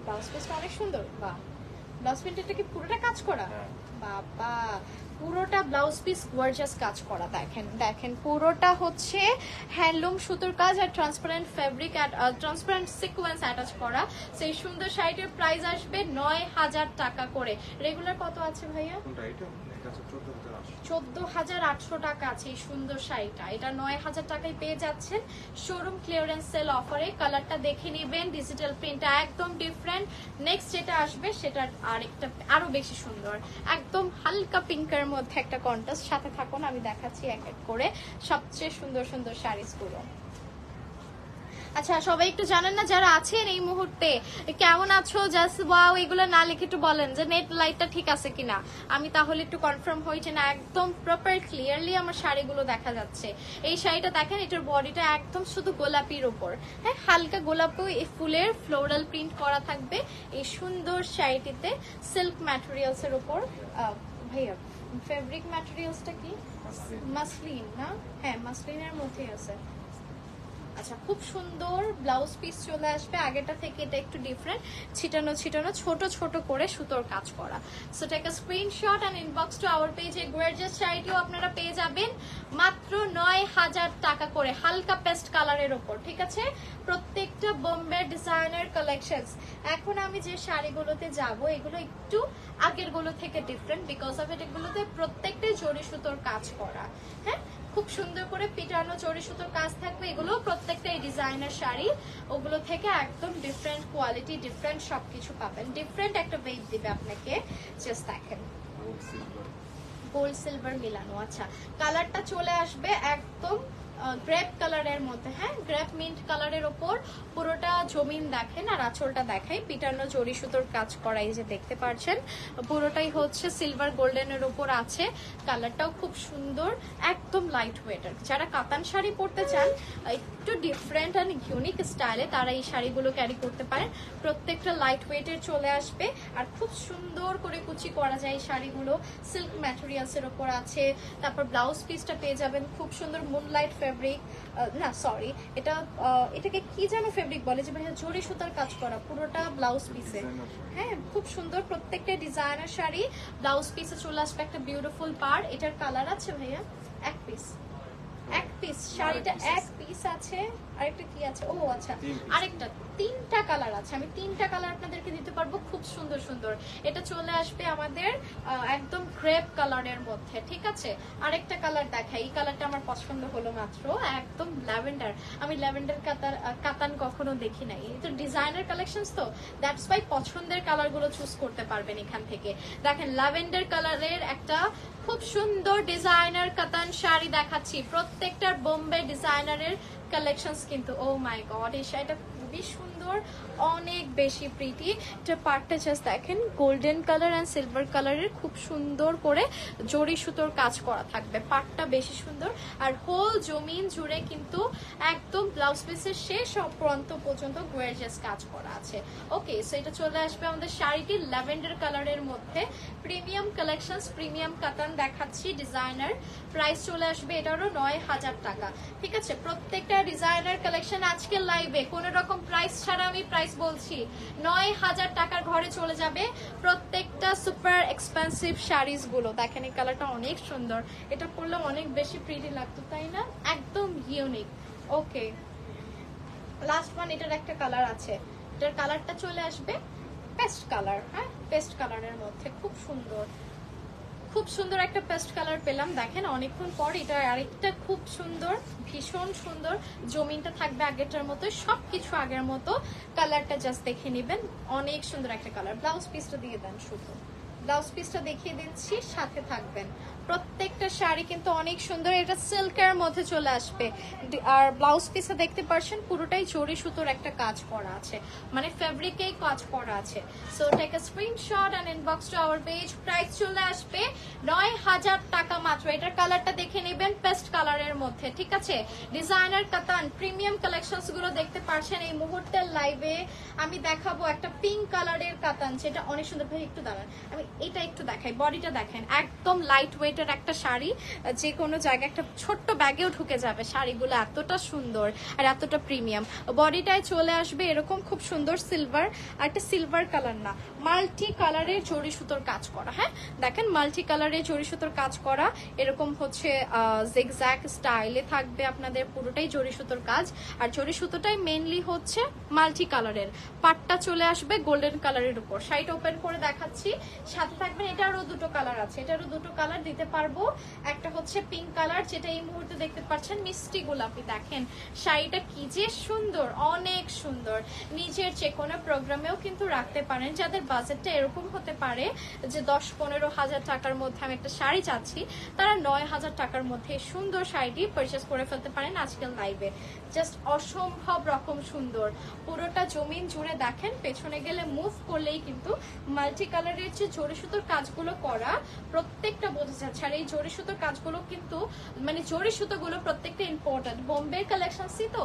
ব্লাউজ পিসটা অনেক সুন্দর। বাহ, ব্লাউজ প্রিন্টটা কি পুরোটা কাজ করা? বাবা, পুরোটা ব্লাউজ পিস গর্জিয়াস কাজ করা। দেখেন দেখেন পুরোটা হচ্ছে হ্যান্ডলুম সুতোর কাজ আর transparent fabric transparent sequence attach করা। সেই সুন্দর শাড়িটির প্রাইস আসবে 9000 টাকা করে। রেগুলার কত আছে ভাইয়া? 14800 টাকা আছে এই সুন্দর শাড়িটা। এটা 9000 টাকায় পেয়ে যাচ্ছেন শোরুম ক্লিয়ারেন্স সেল অফারে। কালারটা দেখে নেবেন, ডিজিটাল প্রিন্টটা একদম ডিফারেন্ট। নেক্সট যেটা আসবে সেটা আরেকটা আরো বেশি সুন্দর, একদম হালকা পিঙ্কের মধ্যে একটা কন্ট্রাস্ট। সাথে থাকুন, আমি দেখাচ্ছি এক এক করে সবচেয়ে সুন্দর সুন্দর শাড়িজ গুলো। আচ্ছা, সবাই একটু জানেন না যারা আছেন এই মুহূর্তে, কেমন আছো? জাস্ট ওয়াও এগুলো না লিখে একটু বলেন যে নেট লাইটটা ঠিক আছে কিনা, আমি তাহলে একটু কনফার্ম হই যে না একদম প্রপার ক্লিয়ারলি আমার শাড়িগুলো দেখা যাচ্ছে। এই শাড়িটা দেখেন, এটার বডিটা একদম শুধু গোলাপির উপর। হ্যাঁ, হালকা গোলাপি ফুলের ফ্লোরাল প্রিন্ট করা থাকবে এই সুন্দর শাড়িটিতে সিল্ক ম্যাটেরিয়ালস এর উপর। ভাইয়া ফেব্রিক ম্যাটেরিয়ালসটা কি? মাসলিন না? হ্যাঁ, মাসলিনের মধ্যে আছে। আচ্ছা, খুব সুন্দর ব্লাউজ পিস চলে আসবে। আগেটা থেকে এটা একটু ডিফারেন্ট, ছিটানো ছিটানো ছোট ছোট করে সুতোর কাজ করা। So take a screenshot and inbox to our page. এই গর্জিয়াস শাড়িটিও আপনারা পেয়ে যাবেন মাত্র 9000 টাকা করে, হালকা পেস্ট কালারের উপর। ঠিক আছে, প্রত্যেকটা বোম্বে ডিজাইনার কালেকশনস। এখন আমি যে শাড়িগুলোতে যাব এগুলো একটু আগের গুলো থেকে ডিফারেন্ট, বিকজ অফ এগুলোতে প্রত্যেকটাই জরি সুতোর কাজ করা। হ্যাঁ, খুব সুন্দর করে পিটানো জরি সুতোর কাজ থাকবে। এগুলো প্রত্যেকটা এই ডিজাইনার শাড়ি, ওগুলো থেকে একদম ডিফারেন্ট কোয়ালিটি, ডিফারেন্ট সবকিছু পাবেন। ডিফারেন্ট একটা ওয়েট দিবে আপনাকে। জাস্ট দেখেন গোল্ড সিলভার মিলানো। আচ্ছা, কালারটা চলে আসবে একদম গ্রেপ কালারের মধ্যে। হ্যাঁ, গ্রেপ মিন্ট কালারের ওপর পুরোটা জমিন দেখেন। আর আঁচলটা দেখাই, পিটানো জরি সুতোর কাজ করা, এই যে দেখতে পাচ্ছেন পুরোটাই হচ্ছে সিলভার গোল্ডেনের উপর আছে। কালারটাও খুব সুন্দর, একদম লাইট ওয়েটার। যারা কাতান শাড়ি পরতে চান একটু ডিফারেন্ট অ্যান্ড ইউনিক স্টাইলে, তারা এই শাড়িগুলো ক্যারি করতে পারেন। প্রত্যেকটা লাইট ওয়েটের চলে আসবে আর খুব সুন্দর করে কুচি করা যায় এই শাড়িগুলো। সিল্ক ম্যাটেরিয়ালসের ওপর আছে। তারপর ব্লাউজ পিসটা পেয়ে যাবেন খুব সুন্দর মুনলাইট ফেব্রিক, না সরি, এটাকে কি যেন ফেব্রিক বলে, যে ভাইয়া জরি সুতার কাজ করা পুরোটা ব্লাউজ পিসে। হ্যাঁ, খুব সুন্দর প্রত্যেকটা ডিজাইনার শাড়ি। ব্লাউজ পিসে চলে আসবে একটা বিউটিফুল পার। এটার কালার আছে ভাইয়া এক পিস পিস, শাড়িটা এক পিস আছে। আরেকটা কি আছে, ও আচ্ছা আরেকটা, তিনটা কালার আছে। আমি তিনটা কালার আপনাদেরকে দিতে পারবো, খুব সুন্দর সুন্দর। এটা চলে আসবে আমাদের একদম ক্রেপ কালারের মধ্যে, ঠিক আছে। আরেকটা কালার দেখাই, এই কালারটা আমার পছন্দ হলো মাত্র, একদম ল্যাভেন্ডার। আমি ল্যাভেন্ডার কাতান কখনো দেখি নাই, এটা ডিজাইনার কালেকশনস তো, দ্যাটস ওয়াই পছন্দের কালারগুলো চুজ করতে পারবেন এখান থেকে। দেখেন ল্যাভেন্ডার কালারের একটা খুব সুন্দর ডিজাইনার কাতান শাড়ি দেখাচ্ছি, প্রত্যেকটার বোম্বে ডিজাইনারের কালেকশনস কিন্তু। ও মাই গড, এই শাড়িটা খুবই সুন্দর, অনেক বেশি প্রিটি। এটা পার্টটা জাস্ট দেখেন, গোল্ডেন কালার অ্যান্ড সিলভার কালারের খুব সুন্দর করে জরি সুতোর কাজ করা থাকবে, পার্টটা বেশি সুন্দর। আর হোল জমিন জুড়ে কিন্তু একদম ব্লাউজ পিসের শেষ প্রান্ত পর্যন্ত গর্জিয়াস কাজ করা আছে। ওকে, সো এটা চলে আসবে আমাদের শাড়িটি ল্যাভেন্ডার কালারের মধ্যে, প্রিমিয়াম কালেকশনস, প্রিমিয়াম কাতান দেখাচ্ছি ডিজাইনার। প্রাইস চলে আসবে এটারও ৯,০০০ টাকা, ঠিক আছে। প্রত্যেকটা ডিজাইনার কালেকশন আজকের লাইভে কোনো রকম প্রাইস ছাড়া আমি প্রাইস বলছি, ৯,০০০ টাকার ঘরে চলে যাবে প্রত্যেকটা সুপার এক্সপেন্সিভ শাড়িজ গুলো। দেখেন এই কালারটা অনেক সুন্দর, এটা পরলে অনেক বেশি প্রিটি লাগতো, তাই না? একদম ইউনিক। ওকে, লাস্ট ওয়ান, এটার একটা কালার আছে, এটার কালারটা চলে আসবে পেস্ট কালার। হ্যাঁ, পেস্ট কালারের মধ্যে খুব সুন্দর, খুব সুন্দর একটা পেস্ট কালার পেলাম। দেখেন অনেকক্ষণ পর এটা আরেকটা খুব সুন্দর, ভীষণ সুন্দর। জমিনটা থাকবে আগেরটার মতো, সবকিছু আগের মতো। কালারটা জাস্ট দেখে নেবেন, অনেক সুন্দর একটা কালার। ব্লাউজ পিসটা দিয়ে দেন, শুধু ব্লাউজ পিসটা দেখিয়ে দিচ্ছি, সাথে থাকবেন। প্রত্যেকটা শাড়ি কিন্তু অনেক সুন্দর, এটা সিল্কের মধ্যে চলে আসবে। আর ব্লাউজ পিসে দেখতে পাচ্ছেন পুরোটাই জরি সুতোর একটা কাজ করা আছে, মানে ফেব্রিকেই কাজ করা আছে। So take a screenshot and inbox to our page. Price চলে আসবে ৯,০০০ টাকা মাত্র। এটার কালারটা দেখে নেবেন, পেস্ট কালারের মধ্যে, ঠিক আছে। ডিজাইনার কাতান প্রিমিয়াম কালেকশনস গুলো দেখতে পাচ্ছেন এই মুহূর্তের লাইভে। আমি দেখাবো একটা পিঙ্ক কালারের কাতান, যেটা অনেক সুন্দর। ভাই একটু দাঁড়ান, আমি এটা একটু দেখাই। বডিটা দেখেন, একদম লাইট ওয়েটের একটা শাড়ি, যে কোনো জায়গায় একটা ছোট্ট ব্যাগেও ঢুকে যাবে। শাড়িগুলো এতটা সুন্দর আর এতটা প্রিমিয়াম। বডিটায় চলে আসবে এরকম খুব সুন্দর সিলভার, আর একটা সিলভার কালার না, মাল্টি কালারের জরি সুতোর কাজ করা। হ্যাঁ, দেখেন মাল্টি কালারের জরি সুতোর কাজ করা, এরকম হচ্ছে জিগজ্যাগ স্টাইলে থাকবে আপনাদের, পুরোটাই জরি সুতোর কাজ। আর জরি সুতোটাই মেইনলি হচ্ছে মাল্টি কালারের। পাটটা চলে আসবে গোল্ডেন কালারের উপর। শাড়িটা ওপেন করে দেখাচ্ছি, সাথে থাকবেন। এটারও দুটো কালার আছে, এটারও দুটো কালার দিতে পারবো। একটা হচ্ছে পিঙ্ক কালার, যেটা এই মুহূর্তে দেখতে পাচ্ছেন মিষ্টি গোলাপি। দেখেন শাড়িটা কি যে সুন্দর, অনেক সুন্দর। নিজের যে কোনো প্রোগ্রামেও কিন্তু রাখতে পারেন। যাদের বাজেটটা এরকম হতে পারে যে ১০-১৫ হাজার টাকার মধ্যে আমি একটা শাড়ি চাচ্ছি, তারা ৯,০০০ টাকার মধ্যে সুন্দর শাড়িটি পারচেস করে ফেলতে পারেন আজকাল লাইভে। জাস্ট অসম্ভব রকম সুন্দর, পুরোটা জমিন জুড়ে দেখেন। পেছনে গেলে মুভ করলেই কিন্তু মাল্টি কালারের যে জরি সুতোর কাজগুলো করা, প্রত্যেকটা বোঝা যাচ্ছে। আর এই জরি সুতোর কাজগুলো কিন্তু, মানে জরি সুতোগুলো প্রত্যেকটা ইম্পর্টেন্ট, বোম্বে কালেকশনসই তো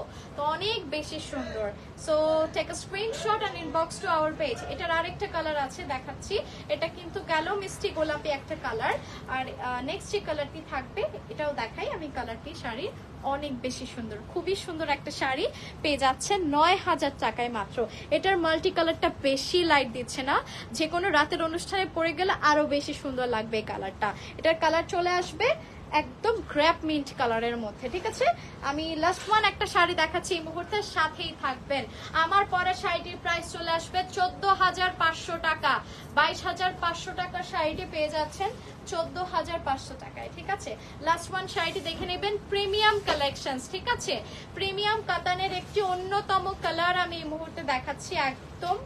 অনেক বেশি সুন্দর। So take a screenshot and inbox to our page. এটার আরেকটা কালার আছে, দেখাচ্ছি। এটা কিন্তু গেল মিষ্টি গোলাপি একটা কালার। আর নেক্সট যে কালারটি থাকবে, এটাও দেখাই আমি। কালারটি শাড়ি অনেক বেশি সুন্দর, খুবই সুন্দর একটা শাড়ি পেয়ে যাচ্ছে ৯,০০০ টাকায় মাত্র। এটার মাল্টি কালারটা বেশি লাইট দিচ্ছে না, যে কোনো রাতের অনুষ্ঠানে পরে গেলে আরো বেশি সুন্দর লাগবে এই কালারটা। এটার কালার চলে আসবে একদম গ্র্যাপ মিন্ট কালারের মধ্যে, ঠিক আছে। আমি লাস্ট ওয়ান একটা শাড়ি দেখাচ্ছি এই মুহূর্তে, সাথেই থাকবেন। আমার পরে শাড়িটির প্রাইস চলে আসবে ১৪,৫০০ টাকা। ২২,৫০০ টাকার শাড়িটি পেয়ে যাচ্ছেন ১৪,৫০০ টাকায়, ঠিক আছে। লাস্ট ওয়ান শাড়িটি দেখে নেবেন, প্রিমিয়াম কালেকশনস, ঠিক আছে। প্রিমিয়াম কাতানের একটি অন্যতম কালার আমি এই মুহূর্তে দেখাচ্ছি, একদম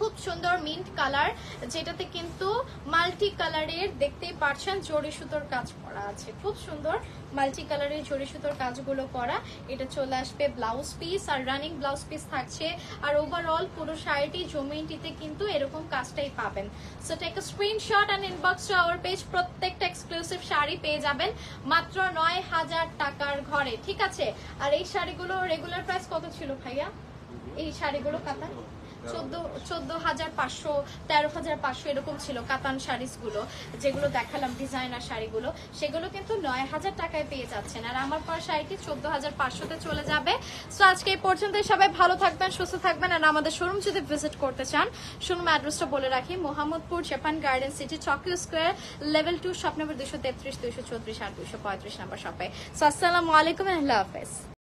খুব সুন্দর মিন্ট কালার, যেটাতে কিন্তু মাল্টি কালারের দেখতেই পাচ্ছেন জরি সুতোর কাজ করা আছে। খুব সুন্দর মাল্টি কালারের জরি সুতোর কাজগুলো করা। এটা চলে আসবে ব্লাউজ পিস, আর রানিং ব্লাউজ পিস থাকছে। আর ওভারঅল পুরো শাড়িটি জমিনটিতে কিন্তু এরকম কাজটাই পাবেন। So take a screenshot and inbox to our page. প্রত্যেকটা এক্সক্লুসিভ শাড়ি পেয়ে যাবেন মাত্র ৯,০০০ টাকার ঘরে, ঠিক আছে। আর এই শাড়িগুলো রেগুলার প্রাইস কত ছিল ভাইয়া? এই শাড়িগুলো কাতান 14,500 13,500 এরকম ছিল কাতান শাড়িস গুলো, যেগুলো দেখালাম ডিজাইনার শাড়িগুলো, সেগুলো কিন্তু 9,000 টাকায় পেয়ে যাচ্ছেন। আর আমার পর শাড়িটি 14,500-তে চলে যাবে। সো আজকে এই পর্যন্তই, সবাই ভালো থাকবেন, সুস্থ থাকবেন। আর আমাদের শোরুম যদি ভিজিট করতে চান, শোরুম অ্যাড্রেসটা বলে রাখি, Mohammadpur Japan garden city Tokyo square level 2 shop number 233, 234 আর 235 নাম্বার শপে। সো আসসালামু আলাইকুম, আল্লাহ হাফেজ।